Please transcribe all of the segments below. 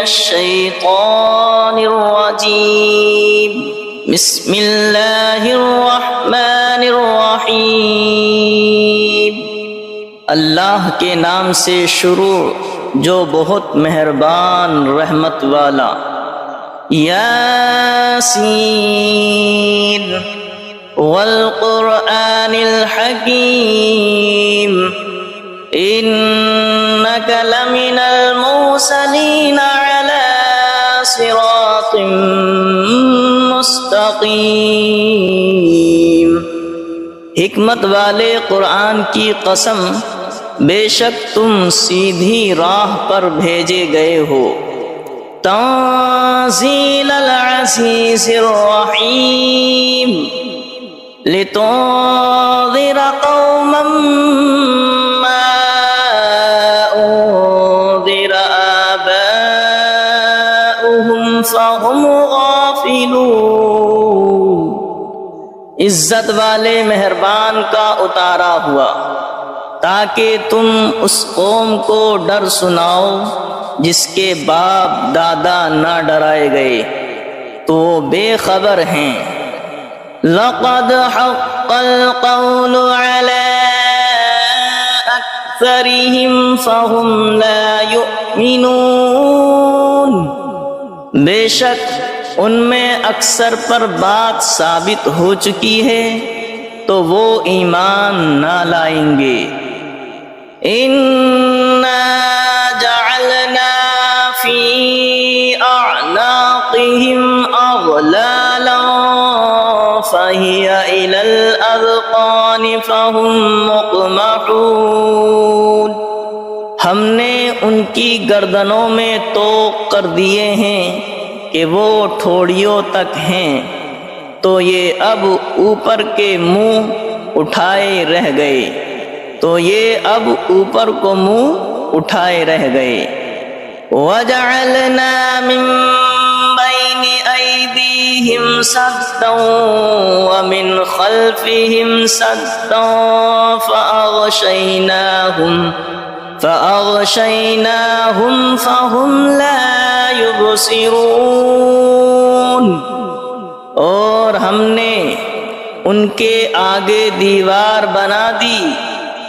الشیطان الرجیم بسم اللہ الرحمن الرحیم اللہ کے نام سے شروع جو بہت مہربان رحمت والا۔ یاسین والقرآن الحکیم انک لمن المرسلین علی صراط مستقیم۔ حکمت والے قرآن کی قسم، بے شک تم سیدھی راہ پر بھیجے گئے ہو۔ تنزیل العزیز الرحیم لتنذر قوما ما انذر آباؤهم فهم غافلون۔ عزت والے مہربان کا اتارا ہوا تاکہ تم اس قوم کو ڈر سناؤ جس کے باپ دادا نہ ڈرائے گئے تو وہ بے خبر ہیں۔ لقد حق القول على اکثرهم فهم لا يؤمنون۔ بے شک ان میں اکثر پر بات ثابت ہو چکی ہے تو وہ ایمان نہ لائیں گے۔ اِنَّا جَعَلْنَا فِي أَعْنَاقِهِمْ أَغْلَالًا فَهِيَ إِلَى الْأَذْقَانِ فَهُمْ مُقْمَحُونَ۔ ہم نے ان کی گردنوں میں طوق کر دیے ہیں کہ وہ ٹھوڑیوں تک ہیں، تو یہ اب اوپر کے منہ اٹھائے رہ گئے، تو یہ اب اوپر کو منہ اٹھائے رہ گئے۔ وَجَعَلْنَا مِن بَيْنِ أَيْدِيهِمْ سَدًّا وَمِنْ خَلْفِهِمْ سَدًّا فَأَغْشَيْنَاهُمْ فَهُمْ لَا يُبْصِرُونَ۔ اور ہم نے ان کے آگے دیوار بنا دی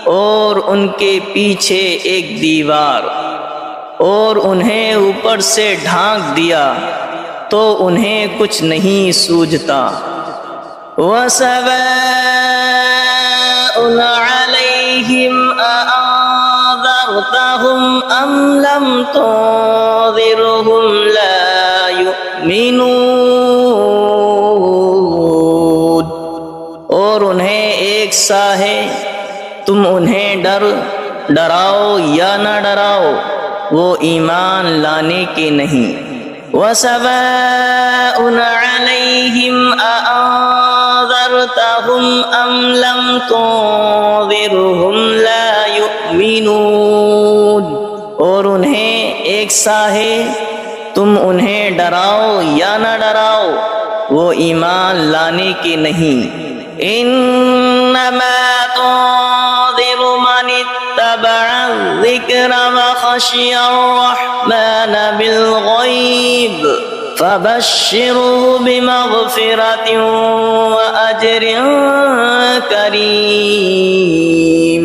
اور ان کے پیچھے ایک دیوار، اور انہیں اوپر سے ڈھانک دیا تو انہیں کچھ نہیں سوجھتا۔ وَسَوَاءٌ عَلَيْهِمْ أَأَنذَرْتَهُمْ أَمْ لَمْ تُنذِرْهُمْ لَا يُؤْمِنُونَ۔ اور انہیں ایک سا ہے، تم انہیں ڈراؤ یا نہ ڈراؤ، وہ ایمان لانے کے نہیں۔ وَسَوَاءٌ عَلَيْهِمْ أَأَنذَرْتَهُمْ أَمْ لَمْ تُنذِرْهُمْ لَا يُؤْمِنُونَ۔ اور انہیں ایک سا ہے، تم انہیں ڈراؤ یا نہ ڈراؤ، وہ ایمان لانے کے نہیں۔ انما تنذر من اتبع الذکر وخشی الرحمن بالغیب فبشره بمغفرة وأجر کریم۔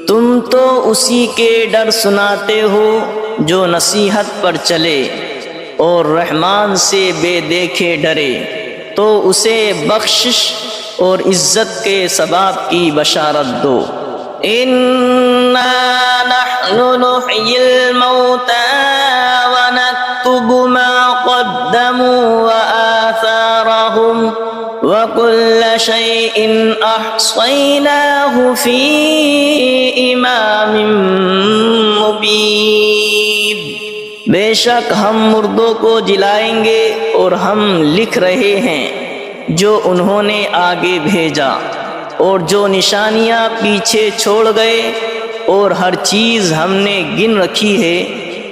تم تو اسی کے ڈر سناتے ہو جو نصیحت پر چلے اور رحمان سے بے دیکھے ڈرے، تو اسے بخشش اور عزت کے ثواب کی بشارت دو۔ اِنَّا نَحْنُ نُحْيِي الْمَوْتَى وَنَكْتُبُ مَا قَدَّمُوا وَآثَارَهُمْ وَكُلَّ شَيْءٍ أَحْصَيْنَاهُ فِي إِمَامٍ مُبِينٍ۔ بے شک ہم مردوں کو جلائیں گے اور ہم لکھ رہے ہیں جو انہوں نے آگے بھیجا اور جو نشانیاں پیچھے چھوڑ گئے، اور ہر چیز ہم نے گن رکھی ہے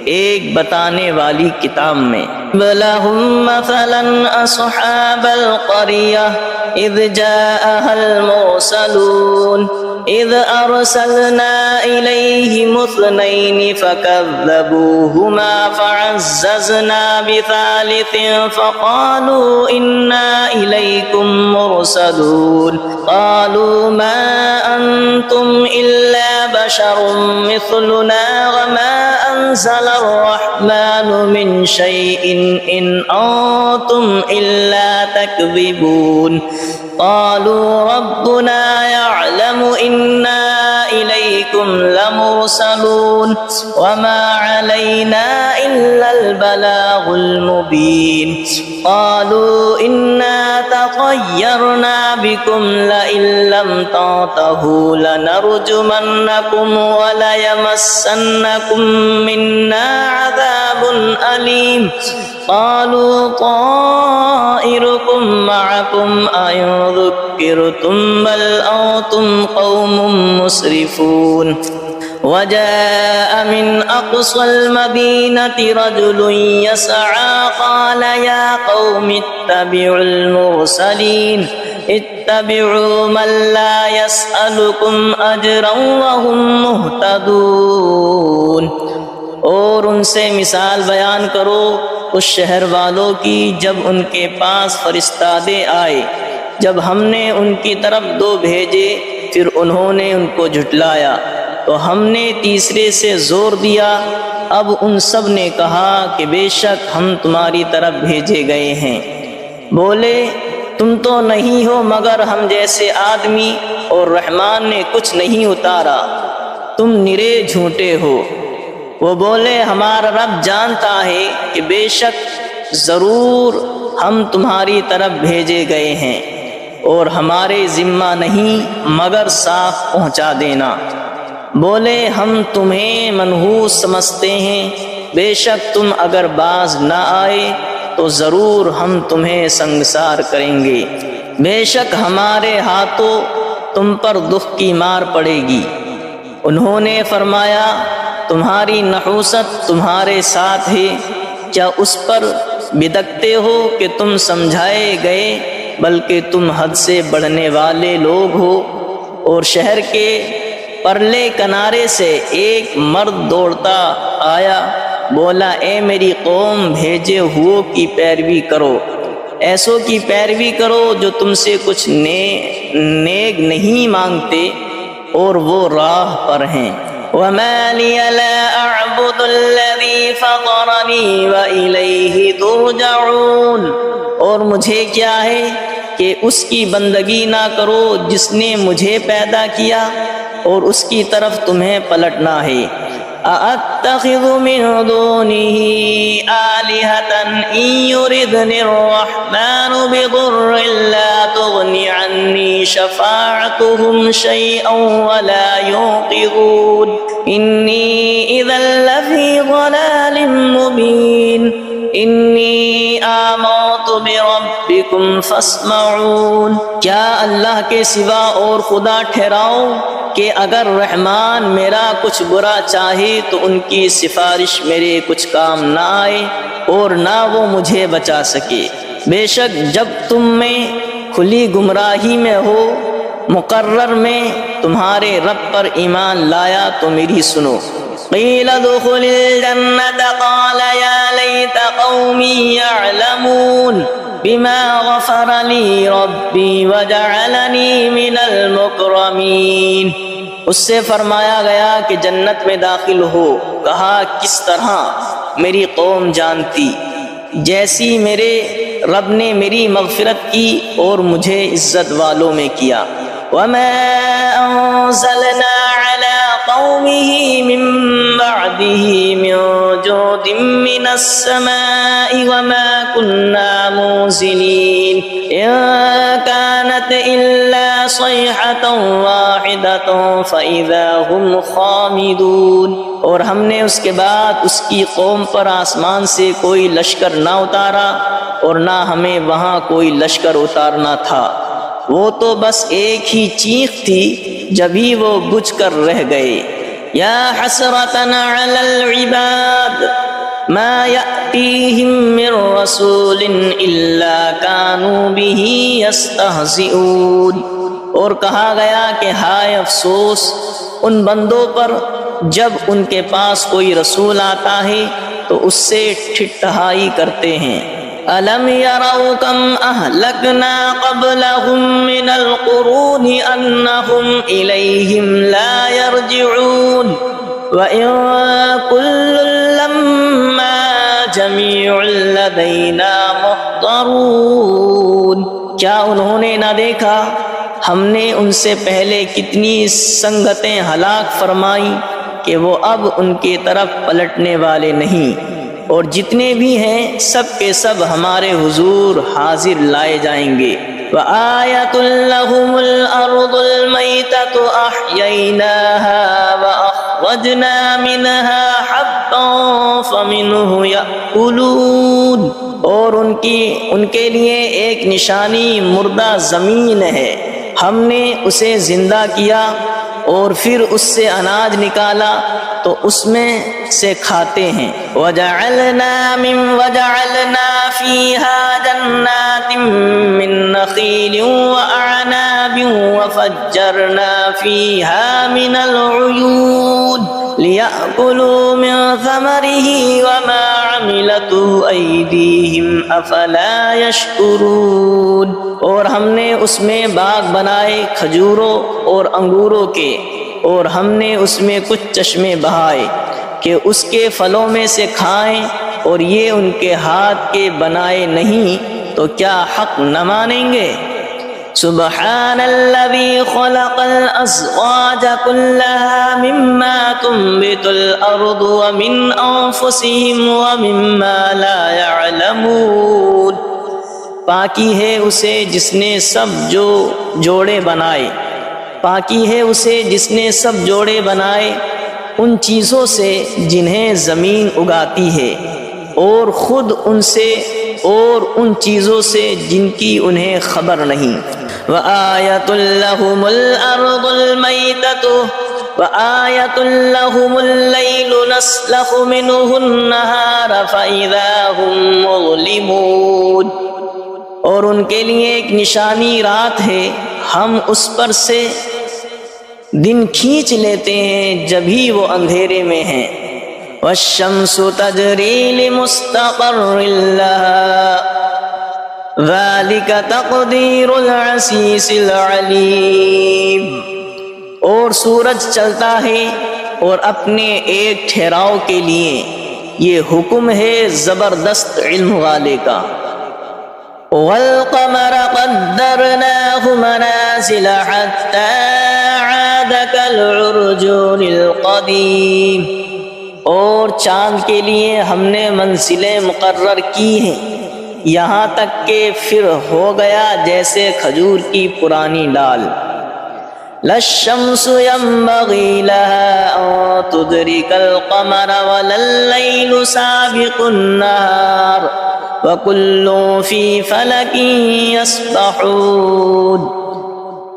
ایک بتانے والی کتاب میں۔ وَلَهُمْ مَثَلًا أَصْحَابَ الْقَرْيَةِ إِذْ جَاءَهَا الْمُرْسَلُونَ إذ أرسلنا إليهم اثنين فكذبوهما فعززنا بثالث فقالوا إنا إليكم مرسلون قالوا ما أنتم إلا بشر مثلنا وما أنزل الرحمن من شيء إن أنتم إلا تكذبون قالوا ربنا يعلم إنا إليكم لمرسلون وما علينا إلا البلاغ المبين قالوا إنا تطيرنا بكم لئن لم تنتهوا لنرجمنكم وليمسنكم منا عذاب أليم قالوا طائركم معكم أئن ذكرتم بل أنتم قوم مسرفون وجاء من أقصى المدينة رجل يسعى قال يا قوم اتبعوا المرسلين اتبعوا من لا يسألكم أجرا وهم مهتدون اور ان سے مثال بیان کرو اس شہر والوں کی جب ان کے پاس فرستادے آئے، جب ہم نے ان کی طرف دو بھیجے پھر انہوں نے ان کو جھٹلایا تو ہم نے تیسرے سے زور دیا۔ اب ان سب نے کہا کہ بے شک ہم تمہاری طرف بھیجے گئے ہیں۔ بولے تم تو نہیں ہو مگر ہم جیسے آدمی اور رحمان نے کچھ نہیں اتارا، تم نرے جھوٹے ہو۔ وہ بولے ہمارا رب جانتا ہے کہ بے شک ضرور ہم تمہاری طرف بھیجے گئے ہیں اور ہمارے ذمہ نہیں مگر صاف پہنچا دینا۔ بولے ہم تمہیں منحوس سمجھتے ہیں، بے شک تم اگر باز نہ آئے تو ضرور ہم تمہیں سنگسار کریں گے، بے شک ہمارے ہاتھوں تم پر دکھ کی مار پڑے گی۔ انہوں نے فرمایا تمہاری نحوست تمہارے ساتھ ہے، کیا اس پر بدکتے ہو کہ تم سمجھائے گئے، بلکہ تم حد سے بڑھنے والے لوگ ہو۔ اور شہر کے پرلے کنارے سے ایک مرد دوڑتا آیا، بولا اے میری قوم بھیجے ہوئوں کی پیروی کرو، ایسوں کی پیروی کرو جو تم سے کچھ نیک نہیں مانگتے اور وہ راہ پر ہیں۔ وَمَا لِيَ لَا أَعْبُدُ الَّذِي فَطَرَنِي وَإِلَيْهِ تُرْجَعُونَ، اور مجھے کیا ہے کہ اس کی بندگی نہ کرو جس نے مجھے پیدا کیا اور اس کی طرف تمہیں پلٹنا ہے۔ أَأَتَّخِذُ مِن دُونِهِ آلِهَةً إِن يُرِدْنِ الرَّحْمَنُ بِضُرٍّ لَّا تُغْنِ عَنِّي شَفَاعَتُهُمْ شَيْئًا وَلَا يُنقِذُونِ إِنِّي إِذًا لَّفِي ضَلَالٍ مُّبِينٍ إِنِّي آمَنتُ بِرَبِّكُمْ فَاسْمَعُونِ، کیا اللہ کے سوا اور خدا ٹھہراؤ کہ اگر رحمان میرا کچھ برا چاہے تو ان کی سفارش میرے کچھ کام نہ آئے اور نہ وہ مجھے بچا سکے۔ بے شک جب تم میں کھلی گمراہی میں ہو مقرر میں تمہارے رب پر ایمان لایا تو میری سنو۔ قیل ادخل الجنة قال یا لیت قومی یعلمون بما غفر لی ربی وجعلنی من المکرمین، اس سے فرمایا گیا کہ جنت میں داخل ہو، کہا کس طرح میری قوم جانتی، جیسی میرے رب نے میری مغفرت کی اور مجھے عزت والوں میں کیا۔ وما انزلنا على قومه من بعده من جود من السماء وما كنا منزلين إن كانت إلا صيحة واحدة فإذا هم خامدون، اور ہم نے اس کے بعد اس کی قوم پر آسمان سے کوئی لشکر نہ اتارا اور نہ ہمیں وہاں کوئی لشکر اتارنا تھا، وہ تو بس ایک ہی چیخ تھی جبھی وہ بجھ کر رہ گئے۔ یا حسرتنا علی العباد ما یأتیہم من رسول الا کانوا به یستہزئون، اور کہا گیا کہ ہائے افسوس ان بندوں پر جب ان کے پاس کوئی رسول آتا ہے تو اس سے ٹھٹھائی کرتے ہیں۔ أَلَمْ يَرَوْا كَمْ أَهْلَكْنَا قَبْلَهُمْ مِنَ الْقُرُونِ أَنَّهُمْ إِلَيْهِمْ لَا يَرْجِعُونَ وَإِن كُلٌّ لَّمَّا جَمِيعٌ لَّدَيْنَا مُحْضَرُونَ۔ کیا انہوں نے نہ دیکھا ہم نے ان سے پہلے کتنی سنگتیں ہلاک فرمائی کہ وہ اب ان کی طرف پلٹنے والے نہیں، اور جتنے بھی ہیں سب کے سب ہمارے حضور حاضر لائے جائیں گے۔ وَآيَةٌ لَّهُمُ الْأَرْضُ الْمَيْتَةُ أَحْيَيْنَاهَا وَأَخْرَجْنَا مِنْهَا حَبًّا فَمِنْهُ يَأْكُلُونَ۔ اور ان کے لیے ایک نشانی مردہ زمین ہے، ہم نے اسے زندہ کیا اور پھر اس سے اناج نکالا تو اس میں سے کھاتے ہیں۔ وَجَعَلْنَا فِيهَا جَنَّاتٍ مِّن نَّخِيلٍ وَأَعْنَابٍ وَفَجَّرْنَا فِيهَا مِنَ الْعُيُونِ لِيَأْكُلُوا مِن ثَمَرِهِ وَمَا عَمِلَتْهُ أَيْدِيهِمْ أَفَلَا يَشْكُرُونَ۔ اور ہم نے اس میں باغ بنائے کھجوروں اور انگوروں کے، اور ہم نے اس میں کچھ چشمے بہائے کہ اس کے پھلوں میں سے کھائیں، اور یہ ان کے ہاتھ کے بنائے نہیں تو کیا حق نہ مانیں گے؟ سبحان الذي خلق الأزواج كلها مما تنبت الأرض ومن أنفسهم ومما لا يعلمون۔ پاکی ہے اسے جس نے سب جوڑے بنائے، پاکی ہے اسے جس نے سب جوڑے بنائے ان چیزوں سے جنہیں زمین اگاتی ہے، اور خود ان سے اور ان چیزوں سے جن کی انہیں خبر نہیں۔ وَآيَةٌ لَّهُمُ الْأَرْضُ الْمَيْتَةُ وَآيَةٌ لَّهُمُ اللَّيْلُ نَسْلَخُ مِنْهُ النَّهَارَ فَإِذَا هُمْ مُظْلِمُونَ۔ اور ان کے لیے ایک نشانی رات ہے، ہم اس پر سے دن کھینچ لیتے ہیں جبھی وہ اندھیرے میں ہیں۔ وَالشَّمْسُ تَجْرِي لِمُسْتَقَرٍّ لَّهَا ذَلِكَ تَقْدِيرُ الْعَزِيزِ الْعَلِيمِ۔ اور سورج چلتا ہے اور اپنے ایک ٹھہراؤ کے لیے، یہ حکم ہے زبردست علم والے کا۔ وَالْقَمَرَ قَدَّرْنَاهُ مَنَازِلَ حَتَّى عَادَ كَالْعُرْجُونِ الْقَدِيمِ۔ اور چاند کے لیے ہم نے منزلیں مقرر کی ہیں یہاں تک کہ پھر ہو گیا جیسے کھجور کی پرانی ڈال۔ لَا الشَّمْسُ يَنبَغِي لَهَا أَن تُدْرِكَ الْقَمَرَ وَلَا اللَّيْلُ سَابِقُ النَّهَارِ وَكُلٌّ فِي فَلَكٍ يَسْبَحُونَ۔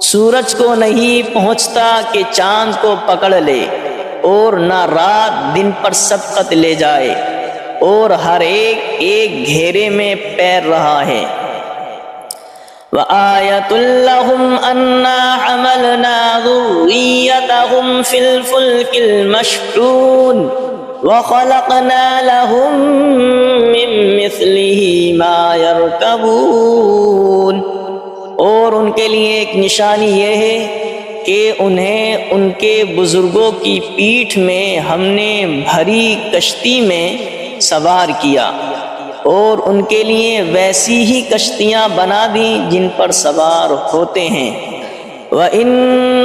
سورج کو نہیں پہنچتا کہ چاند کو پکڑ لے، اور نہ رات دن پر سبقت لے جائے، اور ہر ایک گھیرے میں پیر رہا ہے۔ وَآيَةٌ لَّهُمْ أَنَّا حَمَلْنَا ذُرِّيَّتَهُمْ فِي الْفُلْكِ الْمَشْحُونِ وَخَلَقْنَا لَهُم مِّن مِّثْلِهِ مَا يَرْكَبُونَ۔ اور ان کے لیے ایک نشانی یہ ہے کہ انہیں ان کے بزرگوں کی پیٹھ میں ہم نے بھری کشتی میں سوار کیا، اور ان کے لیے ویسی ہی کشتیاں بنا دیں جن پر سوار ہوتے ہیں۔ وَإِن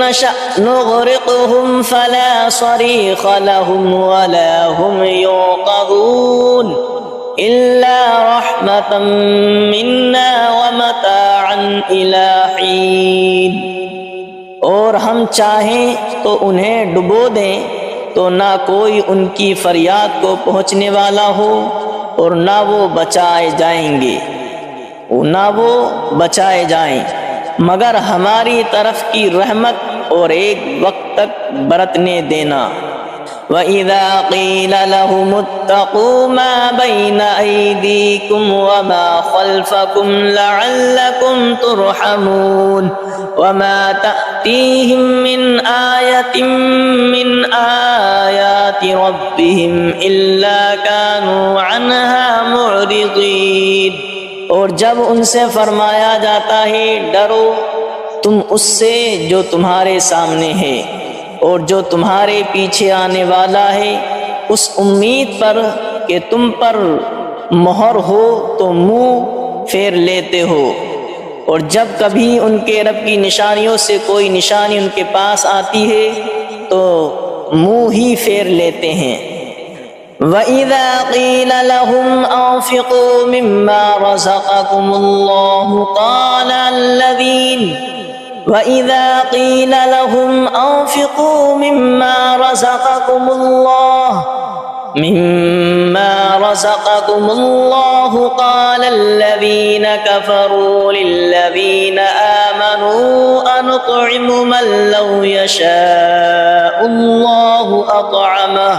نَّشَأْ نُغْرِقْهُمْ فَلَا صَرِيخَ لَهُمْ وَلَا هُمْ يُنقَذُونَ إِلَّا رَحْمَةً مِّنَّا وَمَتَاعًا إِلَىٰ حِينٍ۔ اور ہم چاہیں تو انہیں ڈبو دیں تو نہ کوئی ان کی فریاد کو پہنچنے والا ہو، اور نہ وہ بچائے جائیں مگر ہماری طرف کی رحمت اور ایک وقت تک برتنے دینا۔ وَإِذَا قِيلَ لَهُمُ اتَّقُوا مَا بَيْنَ أَيْدِيكُمْ وَمَا خَلْفَكُمْ لَعَلَّكُمْ تُرْحَمُونَ وَمَا تَأْتِيهِمْ مِنْ آيَةٍ مِنْ آيَاتِ رَبِّهِمْ إِلَّا كَانُوا عَنْهَا مُعْرِضِينَ۔ اور جب ان سے فرمایا جاتا ہے ڈرو تم اس سے جو تمہارے سامنے ہے اور جو تمہارے پیچھے آنے والا ہے، اس امید پر کہ تم پر مہر ہو تو منہ پھیر لیتے ہو، اور جب کبھی ان کے رب کی نشانیوں سے کوئی نشانی ان کے پاس آتی ہے تو منہ ہی پھیر لیتے ہیں۔ وَإِذَا قِيلَ لَهُمْ أَنفِقُوا مِمَّا رَزَقَكُمُ اللَّهُ وَإِذَا قِيلَ لَهُمْ أَنفِقُوا مِمَّا رَزَقَكُمُ اللَّهُ قَالَ الَّذِينَ كَفَرُوا لِلَّذِينَ آمَنُوا أَنُطْعِمُ مَن لَّوْ يَشَاءُ اللَّهُ أَطْعَمَهُ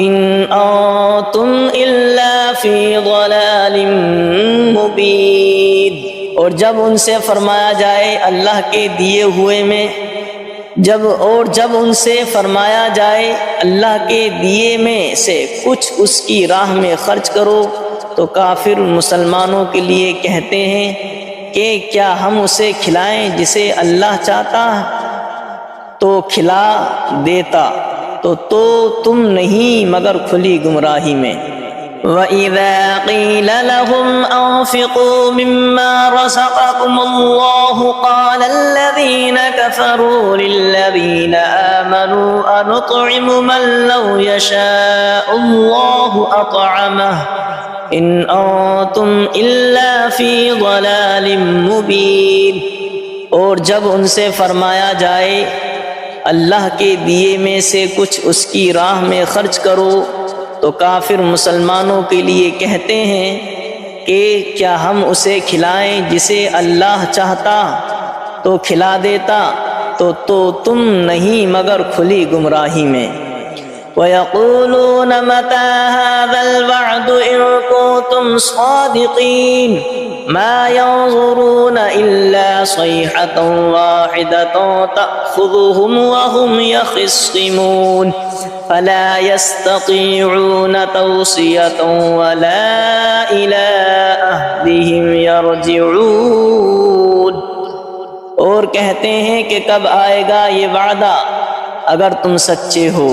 إِنْ أَنتُمْ إِلَّا فِي ضَلَالٍ مُّبِينٍ۔ اور جب ان سے فرمایا جائے اللہ کے دیے ہوئے میں جب ان سے فرمایا جائے اللہ کے دیے میں سے کچھ اس کی راہ میں خرچ کرو تو کافر مسلمانوں کے لیے کہتے ہیں کہ کیا ہم اسے کھلائیں جسے اللہ چاہتا تو کھلا دیتا، تو تم نہیں مگر کھلی گمراہی میں۔ وَإِذَا قِيلَ لَهُمْ أَنفِقُوا مِمَّا رَزَقَكُمُ اللَّهُ قَالَ الَّذِينَ كَفَرُوا لِلَّذِينَ آمَنُوا أَنُطْعِمُ مَن لَّوْ يَشَاءُ اللَّهُ أَطْعَمَهُ إِنْ أَنتُمْ إِلَّا فِي ضَلَالٍ مُّبِينٍ۔ اور جب ان سے فرمایا جائے اللہ کے دیے میں سے کچھ اس کی راہ میں خرچ کرو تو کافر مسلمانوں کے لیے کہتے ہیں کہ کیا ہم اسے کھلائیں جسے اللہ چاہتا تو کھلا دیتا، تو تم نہیں مگر کھلی گمراہی میں۔ وَيَقُولُونَ مَتَىٰ هَٰذَا الْوَعْدُ إِن كُنتُمْ صَادِقِينَ مَا يَنظُرُونَ إِلَّا صَيْحَةً وَاحِدَةً تَأْخُذُهُمْ وَهُمْ يَخِصِّمُونَ فَلَا يَسْتَطِيعُونَ تَوْصِيَةً وَلَا إِلَىٰ أَهْلِهِمْ يَرْجِعُونَ۔ اور کہتے ہیں کہ کب آئے گا یہ وعدہ اگر تم سچے ہو،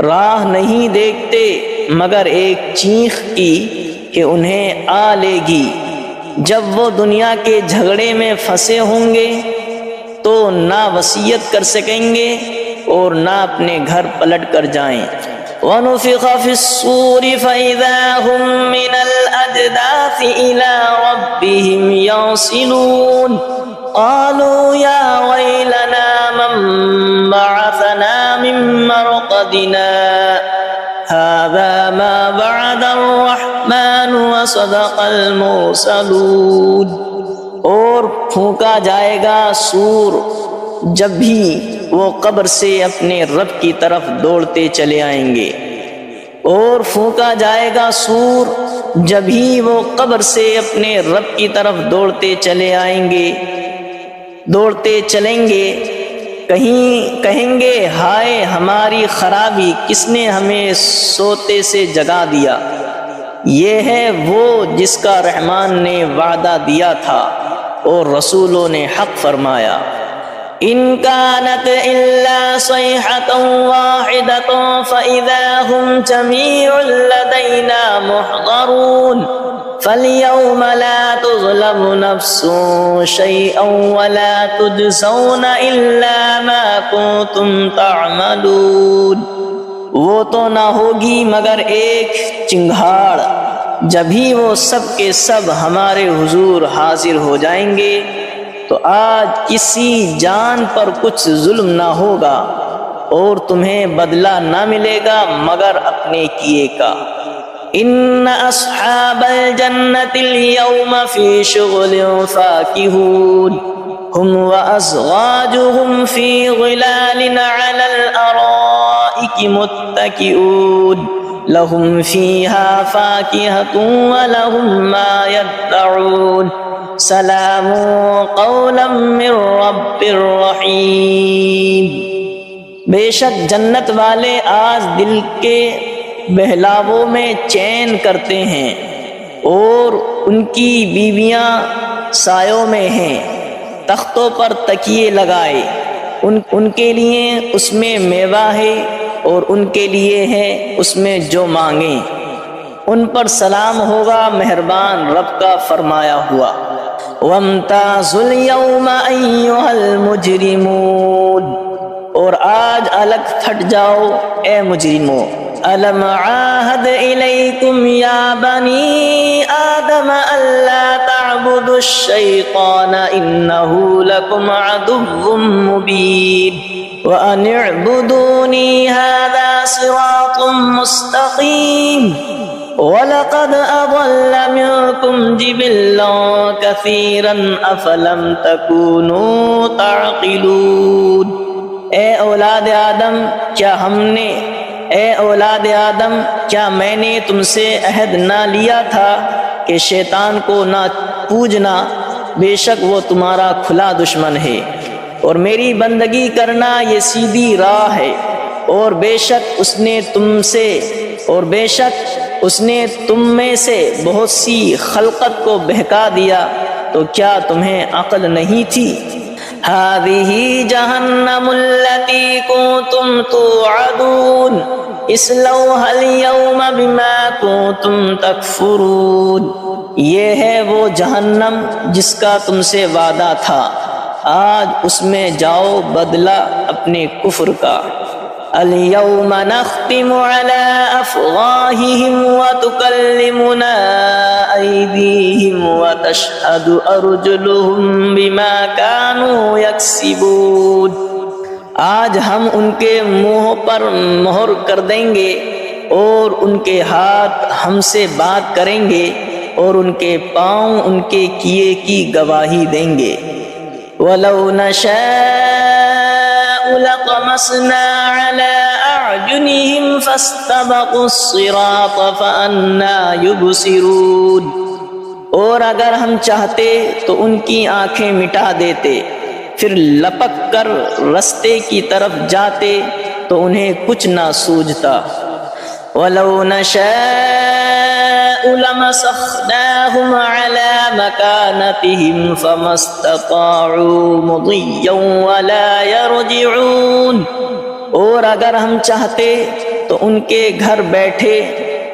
راہ نہیں دیکھتے مگر ایک چیخ کی کہ انہیں آ لے گی، جب وہ دنیا کے جھگڑے میں پھنسے ہوں گے تو نہ وصیت کر سکیں گے اور نہ اپنے گھر پلٹ کر جائیں۔ وَنُفِخَ فِي الصُّورِ فَإِذَا هُم مِّنَ الْأَجْدَاثِ إِلَىٰ رَبِّهِمْ يَنسِلُونَ قَالُوا يَا وَيْلَنَا مَن بَعَثَنَا مِن مَّرْقَدِنَا هَٰذَا مَا وَعَدَ الرَّحْمَٰنُ وَصَدَقَ الْمُرْسَلُونَ۔ اور پھونکا جائے گا سور جب بھی وہ قبر سے اپنے رب کی طرف دوڑتے چلے آئیں گے، اور پھونکا جائے گا سور جب ہی وہ قبر سے اپنے رب کی طرف دوڑتے چلیں گے، کہیں گے ہائے ہماری خرابی، کس نے ہمیں سوتے سے جگا دیا۔ یہ ہے وہ جس کا رحمان نے وعدہ دیا تھا اور رسولوں نے حق فرمایا۔ إِن كَانَتْ إِلَّا صَيْحَةً وَاحِدَةً فَإِذَا هُمْ جَمِيعٌ لَّدَيْنَا مُحْضَرُونَ فَالْيَوْمَ لَا تُظْلَمُ نَفْسٌ شَيْئًا وَلَا تُجْزَوْنَ إِلَّا مَا كُنتُمْ تَعْمَلُونَ۔ وہ تو نہ ہوگی مگر ایک چنگھاڑ، جبھی وہ سب کے سب ہمارے حضور حاضر ہو جائیں گے تو آج کسی جان پر کچھ ظلم نہ ہوگا اور تمہیں بدلہ نہ ملے گا مگر اپنے کیے کا۔ ان اصحاب الجنة اليوم في شغل فاكهون هم وازواجهم في ظلال على الارائك الارائك متكئون لهم فيها فاكهة ولهم ما يدعون سلام قولا من رب رحیم۔ بے شک جنت والے آج دل کے بہلاووں میں چین کرتے ہیں، اور ان کی بیویاں سایوں میں ہیں، تختوں پر تکیے لگائے، ان کے لیے اس میں میوہ ہے اور ان کے لیے ہے اس میں جو مانگیں، ان پر سلام ہوگا مہربان رب کا فرمایا ہوا۔ وَامْتَازُوا الْيَوْمَ أَيُّهَا الْمُجْرِمُونَ، اور آج الگ پھٹ جاؤ اے مجرموں۔ أَلَمْ عَاهَدْ إِلَيْكُمْ يَا بَنِي آدَمَ أَلَّا تَعْبُدُوا الشَّيْطَانَ إِنَّهُ لَكُمْ عَدُوٌّ مُّبِينٌ وَأَنِ اعْبُدُونِي هَذَا صِرَاطٌ مُّسْتَقِيمٌ وَلَقَدْ أَضَلَّ مِنكُمْ جِبِلًّا كَثِيرًا أَفَلَمْ تَكُونُوا تَعْقِلُونَ۔ اے اولاد آدم کیا میں نے تم سے عہد نہ لیا تھا کہ شیطان کو نہ پوجنا، بے شک وہ تمہارا کھلا دشمن ہے، اور میری بندگی کرنا یہ سیدھی راہ ہے، اور بے شک اس نے تم میں سے بہت سی خلقت کو بہکا دیا، تو کیا تمہیں عقل نہیں تھی؟ هذه جہنم التي كنتم توعدون اصلوها اليوم بما كنتم تکفرون، یہ ہے وہ جہنم جس کا تم سے وعدہ تھا، آج اس میں جاؤ بدلہ اپنے کفر کا۔ اليوم نختم على أفواههم وتكلمنا أيديهم وتشهد أرجلهم بما كانوا يكسبون، آج ہم ان کے منہ پر مہر کر دیں گے، اور ان کے ہاتھ ہم سے بات کریں گے، اور ان کے پاؤں ان کے کیے کی گواہی دیں گے۔ وَلَوْ نَشَاءُ لَطَمَسْنَا عَلَىٰ أَعْيُنِهِمْ فَاسْتَبَقُوا الصِّرَاطَ فَأَنَّىٰ يُبْصِرُونَ، اور اگر ہم چاہتے تو ان کی آنکھیں مٹا دیتے، پھر لپک کر رستے کی طرف جاتے تو انہیں کچھ نہ سوجھتا۔ وَلَوْ نَشَاءُ لَمَسَخْنَاهُمْ عَلَىٰ مَكَانَتِهِمْ فَمَا اسْتَطَاعُوا مُضِيًّا وَلَا يَرْجِعُونَ، اور اگر ہم چاہتے تو ان کے گھر بیٹھے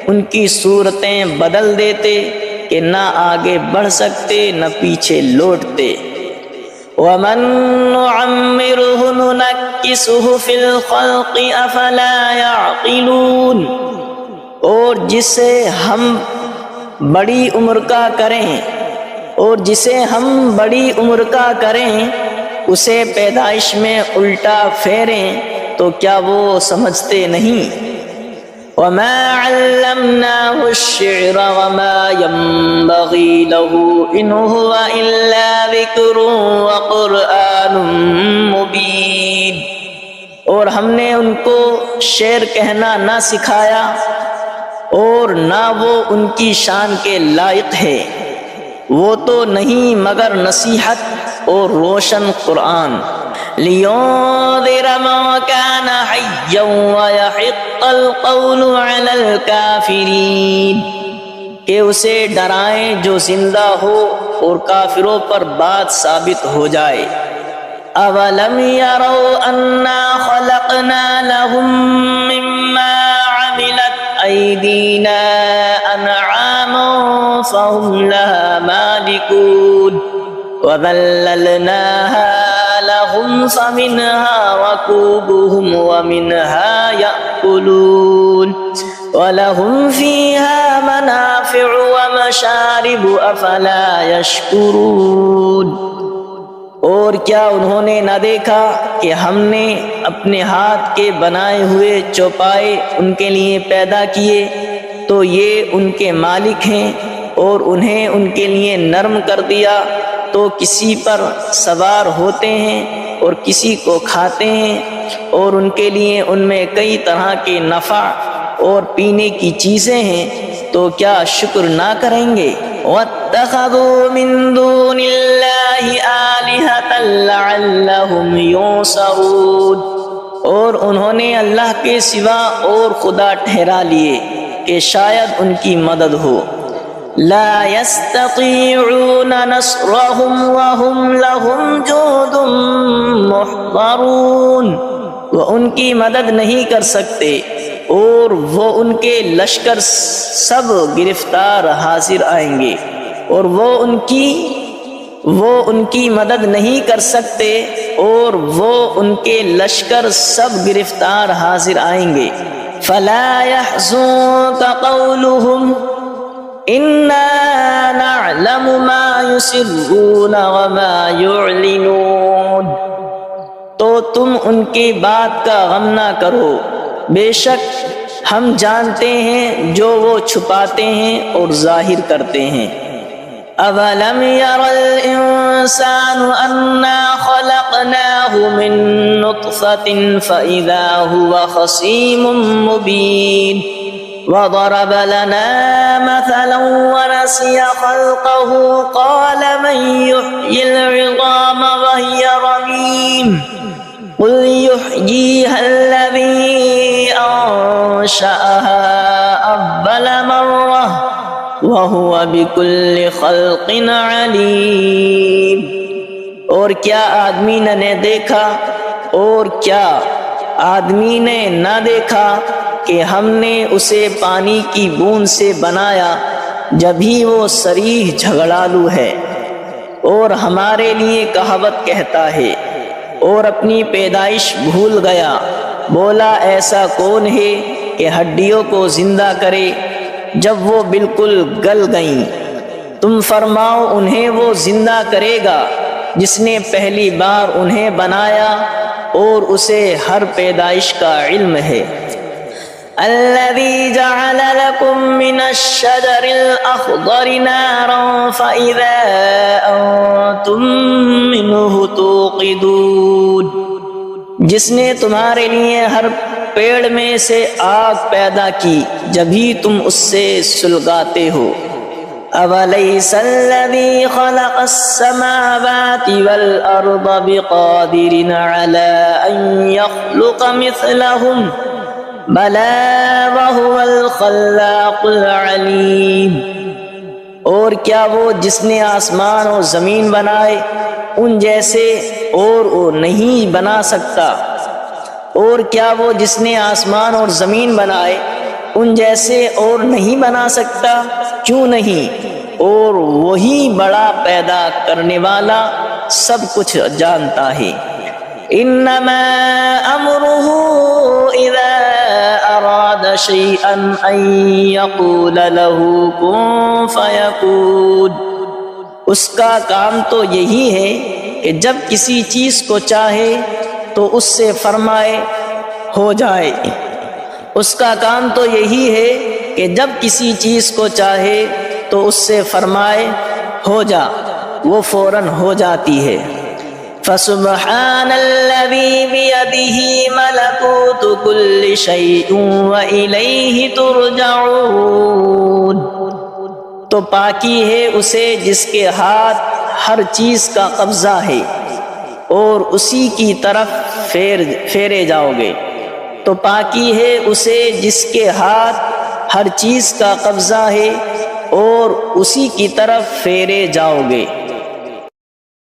ان کی صورتیں بدل دیتے کہ نہ آگے بڑھ سکتے نہ پیچھے لوٹتے۔ وَمَن نُّعَمِّرْهُ نُنَكِّسْهُ فِي الْخَلْقِ أَفَلَا يَعْقِلُونَ، اور جسے ہم بڑی عمر کا کریں اسے پیدائش میں الٹا پھیریں تو کیا وہ سمجھتے نہیں؟ وَمَا عَلَّمْنَاهُ الشِّعْرَ وَمَا يَنبَغِي لَهُ إِنْ هُوَ إِلَّا ذِكْرٌ وَقُرْآنٌ مُبِينٌ، اور ہم نے ان کو شعر کہنا نہ سکھایا، اور نہ وہ ان کی شان کے لائق ہے، وہ تو نہیں مگر نصیحت اور روشن قرآن۔ لِيُنذِرَ مَن كَانَ حَيًّا وَيَحِقَّ الْقَوْلُ عَلَى الْكَافِرِينَ، کہ اسے ڈرائیں جو زندہ ہو اور کافروں پر بات ثابت ہو جائے۔ أَوَلَمْ يَرَوْا أَنَّا خَلَقْنَا لَهُم مِّمَّا عَمِلَتْ أَيْدِينَا أَنْعَامًا فَهُمْ لَهَا مَالِكُونَ وَذَلَّلْنَاهَا لَهُمْ فَمِنْهَا رَكُوبُهُمْ وَمِنْهَا يَأْكُلُونَ وَلَهُمْ فِيهَا مَنَافِعُ وَمَشَارِبُ أَفَلَا يَشْكُرُونَ، اور کیا انہوں نے نہ دیکھا کہ ہم نے اپنے ہاتھ کے بنائے ہوئے چوپائے ان کے لیے پیدا کیے، تو یہ ان کے مالک ہیں، اور انہیں ان کے لیے نرم کر دیا تو کسی پر سوار ہوتے ہیں اور کسی کو کھاتے ہیں، اور ان کے لیے ان میں کئی طرح کے نفع اور پینے کی چیزیں ہیں، تو کیا شکر نہ کریں گے؟ وَاتَّخَذُوا مِن دُونِ اللَّهِ آلِهَةً لَعَلَّهُمْ يُنصَرُونَ، اور انہوں نے اللہ کے سوا اور خدا ٹھہرا لیے کہ شاید ان کی مدد ہو۔ لا يستطيعون نصرهم وهم لهم جند محضرون، وہ ان کی مدد نہیں کر سکتے اور وہ ان کے لشکر سب گرفتار حاضر آئیں گے، اور وہ ان کی مدد نہیں کر سکتے اور وہ ان کے لشکر سب گرفتار حاضر آئیں گے۔ فلا يحزنك قولهم انا نعلم ما يسرون وما يعلنون، تو تم ان کی بات کا غم نہ کرو، بے شک ہم جانتے ہیں جو وہ چھپاتے ہیں اور ظاہر کرتے ہیں۔ اولم ير الانسان انا خلقناه من نطفة فاذا هو خصيم مبين، وضرب لنا مثلا ونسي خلقه قال من يحيي العظام وهي رميم قل يحييها الذي أنشأها أول مرة وهو بكل خلق عليم، اور کیا آدمی نے دیکھا اور کیا آدمی نے نہ دیکھا کہ ہم نے اسے پانی کی بوند سے بنایا جبھی وہ صریح جھگڑالو ہے، اور ہمارے لیے کہاوت کہتا ہے اور اپنی پیدائش بھول گیا، بولا ایسا کون ہے کہ ہڈیوں کو زندہ کرے جب وہ بالکل گل گئیں؟ تم فرماؤ انہیں وہ زندہ کرے گا جس نے پہلی بار انہیں بنایا اور اسے ہر پیدائش کا علم ہے۔ الذي جعل لكم من الشجر الأخضر نارا فإذا أنتم منه توقدون، جس نے تمہارے لیے ہر پیڑ میں سے آگ پیدا کی جبھی تم اس سے سلگاتے ہو۔ أَوَلَيْسَ الَّذِي خَلَقَ السَّمَاوَاتِ وَالْأَرْضَ بِقَادِرٍ عَلَىٰ أَن يَخْلُقَ مِثْلَهُمْ بَلَىٰ وَهُوَ الْخَلَّاقُ الْعَلِيمُ، اور کیا وہ جس نے آسمان اور زمین بنائے ان جیسے اور وہ نہیں بنا سکتا؟ اور کیا وہ جس نے آسمان اور زمین بنائے ان جیسے اور نہیں بنا سکتا؟ کیوں نہیں، اور وہی بڑا پیدا کرنے والا سب کچھ جانتا ہے۔ انما امره اذا اراد شيئا ان يقول له كن فيكون، اس کا کام تو یہی ہے کہ جب کسی چیز کو چاہے تو اس سے فرمائے ہو جائے۔ اس کا کام تو یہی ہے کہ جب کسی چیز کو چاہے تو اس سے فرمائے ہو جا، وہ فوراً ہو جاتی ہے۔ فسبحان الذي بيده ملكوت كل شيء وإليه ترجعون، تو پاکی ہے اسے جس کے ہاتھ ہر چیز کا قبضہ ہے اور اسی کی طرف پھیرے جاؤ گے۔ تو پاکی ہے اسے جس کے ہاتھ ہر چیز کا قبضہ ہے اور اسی کی طرف پھیرے جاؤ گے۔